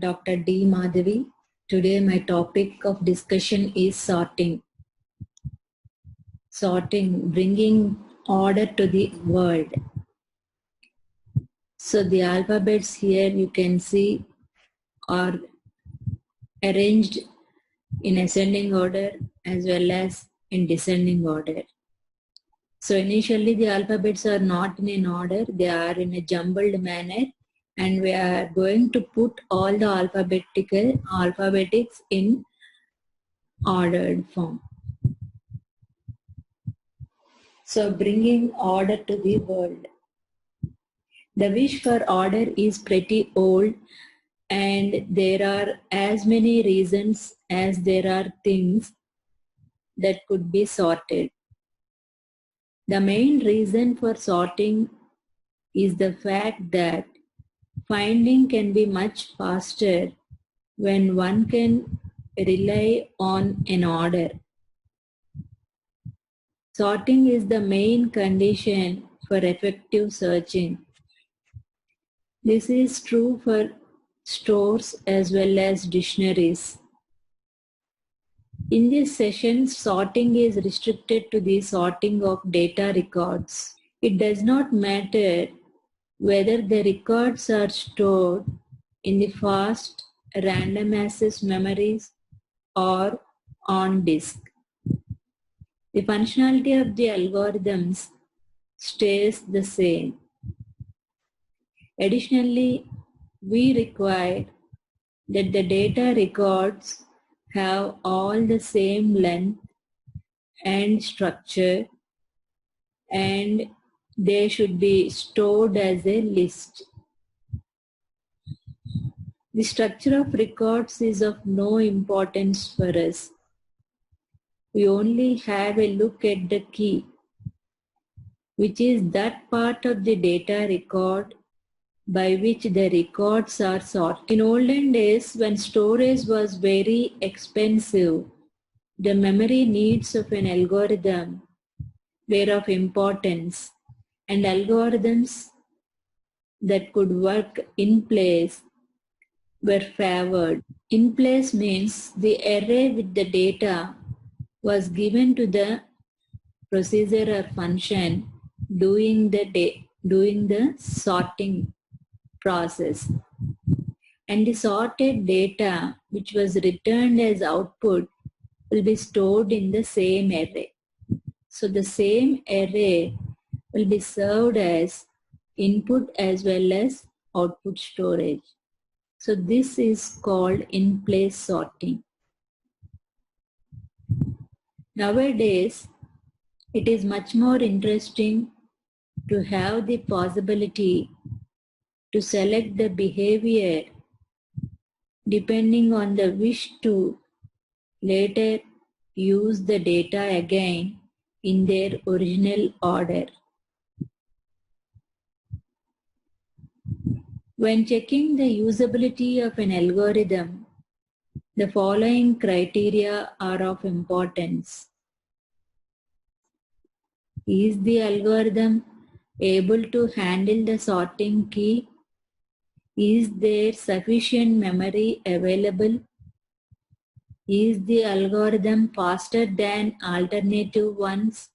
Dr. D. Madhavi. Today my topic of discussion is sorting. Sorting, bringing order to the world. So the alphabets here you can see are arranged in ascending order as well as in descending order. So initially the alphabets are not in an order, they are in a jumbled manner, and we are going to put all the alphabetics in ordered form. So bringing order to the world. The wish for order is pretty old, and there are as many reasons as there are things that could be sorted. The main reason for sorting is the fact that finding can be much faster when one can rely on an order. Sorting is the main condition for effective searching. This is true for stores as well as dictionaries. In this session, sorting is restricted to the sorting of data records. It does not matter whether the records are stored in the fast random access memories or on disk. The functionality of the algorithms stays the same. Additionally, we require that the data records have all the same length and structure, and they should be stored as a list. The structure of records is of no importance for us. We only have a look at the key, which is that part of the data record by which the records are sorted. In olden days, when storage was very expensive, the memory needs of an algorithm were of importance, and algorithms that could work in place were favored. In place means the array with the data was given to the procedure or function doing the sorting process, and the sorted data which was returned as output will be stored in the same array. So the same array will be served as input as well as output storage. So this is called in-place sorting. Nowadays, it is much more interesting to have the possibility to select the behavior depending on the wish to later use the data again in their original order. When checking the usability of an algorithm, the following criteria are of importance. Is the algorithm able to handle the sorting key? Is there sufficient memory available? Is the algorithm faster than alternative ones?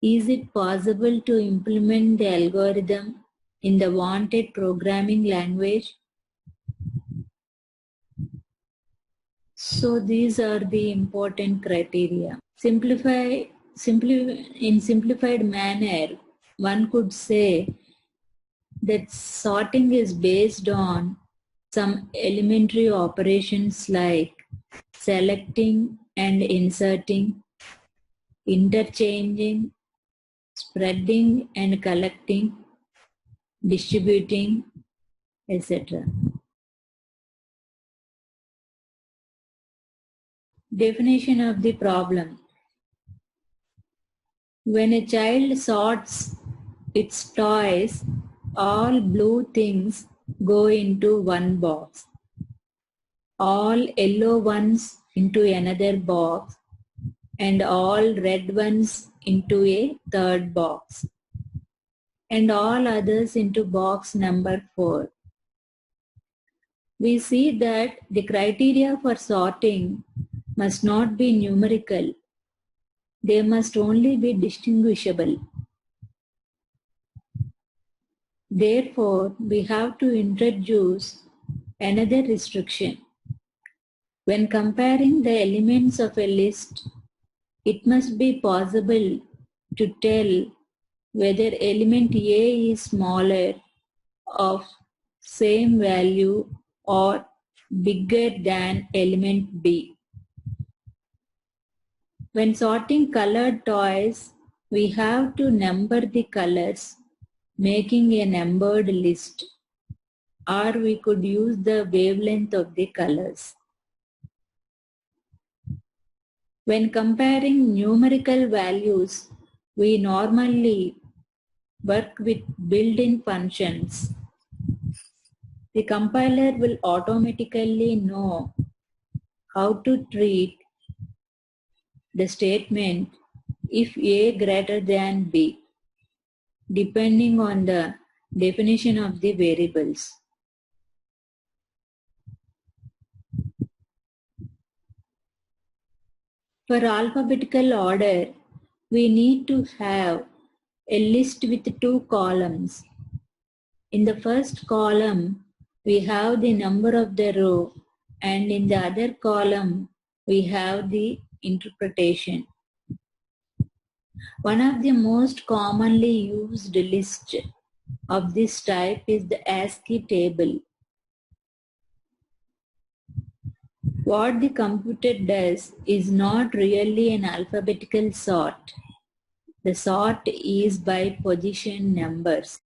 Is it possible to implement the algorithm in the wanted programming language? So these are the important criteria. In simplified manner, one could say that sorting is based on some elementary operations like selecting and inserting, interchanging, spreading and collecting, distributing, etc. Definition of the problem. When a child sorts its toys, all blue things go into one box, all yellow ones into another box, and all red ones into a third box, and all others into box number 4. we see that the criteria for sorting must not be numerical. They must only be distinguishable. Therefore, we have to introduce another restriction. When comparing the elements of a list, it must be possible to tell whether element A is smaller, of same value, or bigger than element B. When sorting colored toys, we have to number the colors, making a numbered list, or we could use the wavelength of the colors. When comparing numerical values, we normally work with built-in functions. The compiler will automatically know how to treat the statement if A greater than B, depending on the definition of the variables. For alphabetical order, we need to have a list with two columns. In the first column, we have the number of the row, and in the other column, we have the interpretation. One of the most commonly used lists of this type is the ASCII table. What the computer does is not really an alphabetical sort. The sort is by position numbers.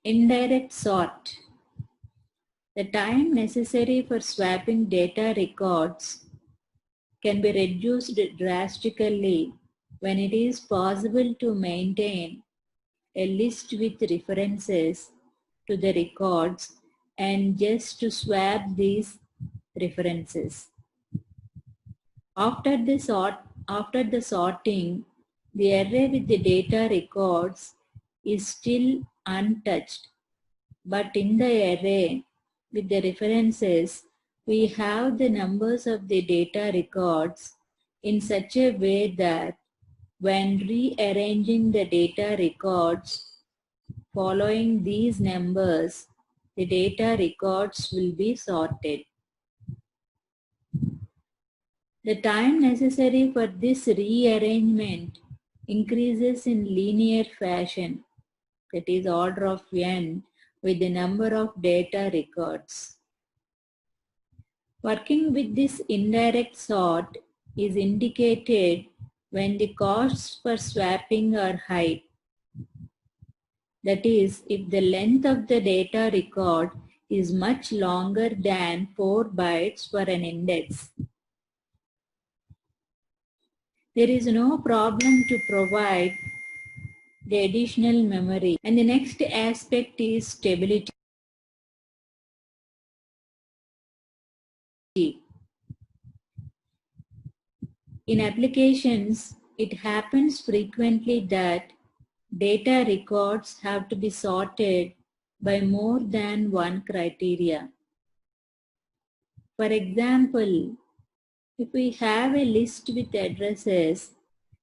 Indirect sort. The time necessary for swapping data records can be reduced drastically when it is possible to maintain a list with references to the records and just to swap these references. After the sorting, the array with the data records is still untouched, but in the array with the references, we have the numbers of the data records in such a way that when rearranging the data records following these numbers, the data records will be sorted. The time necessary for this rearrangement increases in linear fashion, that is order of n, with the number of data records. Working with this indirect sort is indicated when the costs for swapping are high. That is, if the length of the data record is much longer than 4 bytes for an index. There is no problem to provide the additional memory. And the next aspect is stability. In applications, it happens frequently that data records have to be sorted by more than one criteria. For example, if we have a list with addresses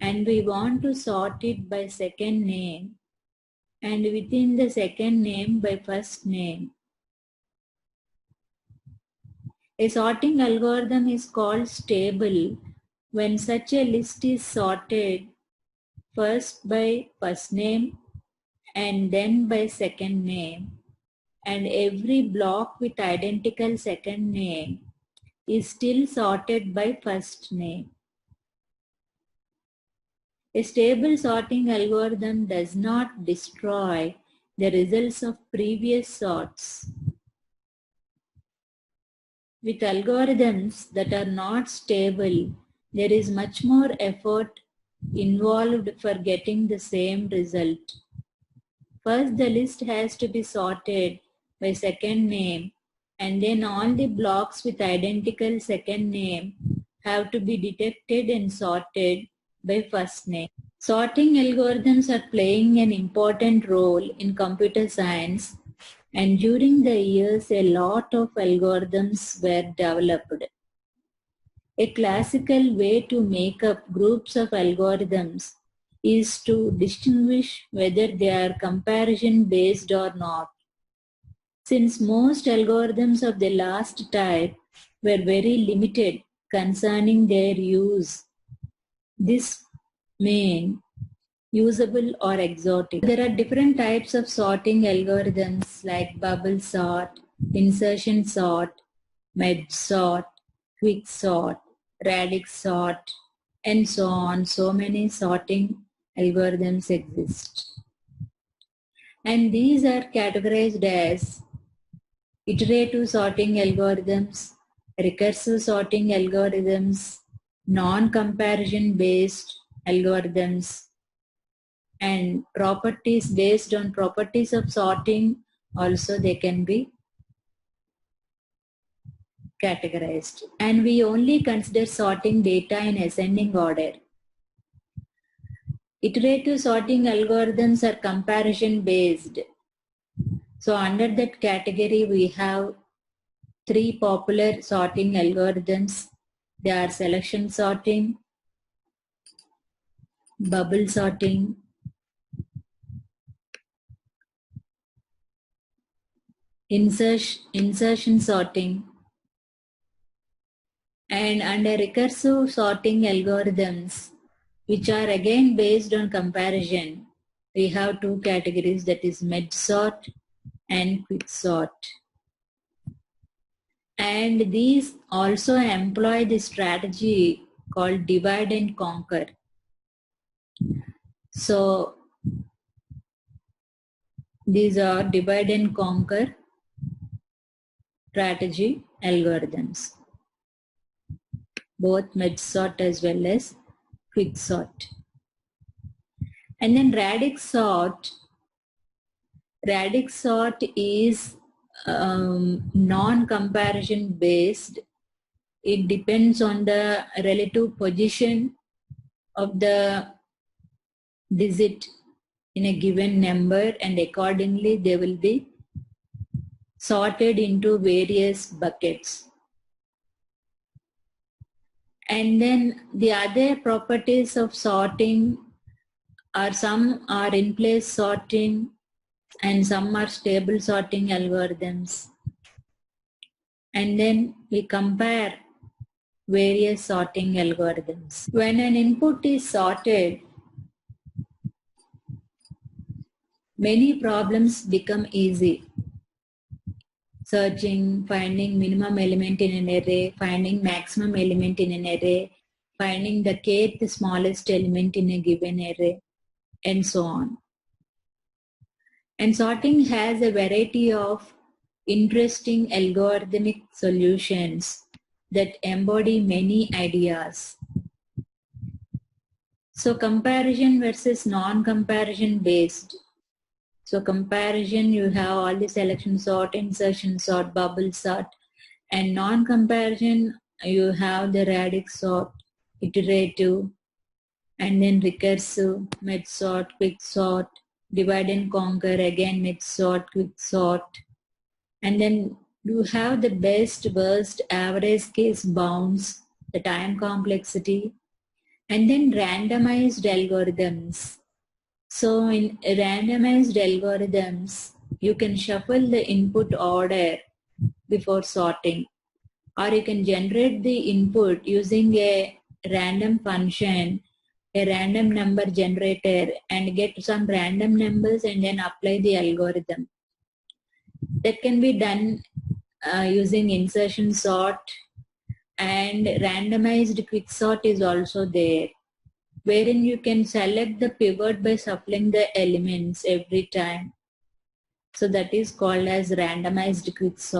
and we want to sort it by second name and within the second name by first name, a sorting algorithm is called stable when such a list is sorted first by first name and then by second name, and every block with identical second name is still sorted by first name. A stable sorting algorithm does not destroy the results of previous sorts. With algorithms that are not stable, there is much more effort involved for getting the same result. First, the list has to be sorted by second name, and then all the blocks with identical second name have to be detected and sorted by first name. Sorting algorithms are playing an important role in computer science, and during the years a lot of algorithms were developed. A classical way to make up groups of algorithms is to distinguish whether they are comparison based or not. Since most algorithms of the last type were very limited concerning their use, this means usable or exotic. There are different types of sorting algorithms like bubble sort, insertion sort, merge sort, quick sort, radix sort, and so on. So many sorting algorithms exist. And these are categorized as iterative sorting algorithms, recursive sorting algorithms, non-comparison based algorithms, and properties based on properties of sorting also they can be categorized. And we only consider sorting data in ascending order. Iterative sorting algorithms are comparison based. So under that category we have three popular sorting algorithms. They are selection sorting, bubble sorting, insertion sorting, and under recursive sorting algorithms, which are again based on comparison, we have two categories, that is merge sort and quick sort. And these also employ the strategy called divide and conquer. So these are divide and conquer strategy algorithms, both merge sort as well as quick sort. And then radix sort is non-comparison based. It depends on the relative position of the digit in a given number, and accordingly they will be sorted into various buckets. And then the other properties of sorting are, some are in place sorting and some are stable sorting algorithms. And then we compare various sorting algorithms. When an input is sorted, many problems become easy. Searching, finding minimum element in an array, finding maximum element in an array, finding the kth smallest element in a given array, and so on. And sorting has a variety of interesting algorithmic solutions that embody many ideas. So comparison versus non-comparison based. So comparison, you have all the selection sort, insertion sort, bubble sort, and non-comparison, you have the radix sort, iterative, and then recursive, merge sort, quick sort, divide and conquer, again merge sort, quick sort, and then you have the best, worst, average case bounds, the time complexity, and then randomized algorithms. So in randomized algorithms, you can shuffle the input order before sorting, or you can generate the input using a random function, a random number generator, and get some random numbers and then apply the algorithm. That can be done using insertion sort, and randomized quick sort is also there, wherein you can select the pivot by shuffling the elements every time. So that is called as randomized quick sort.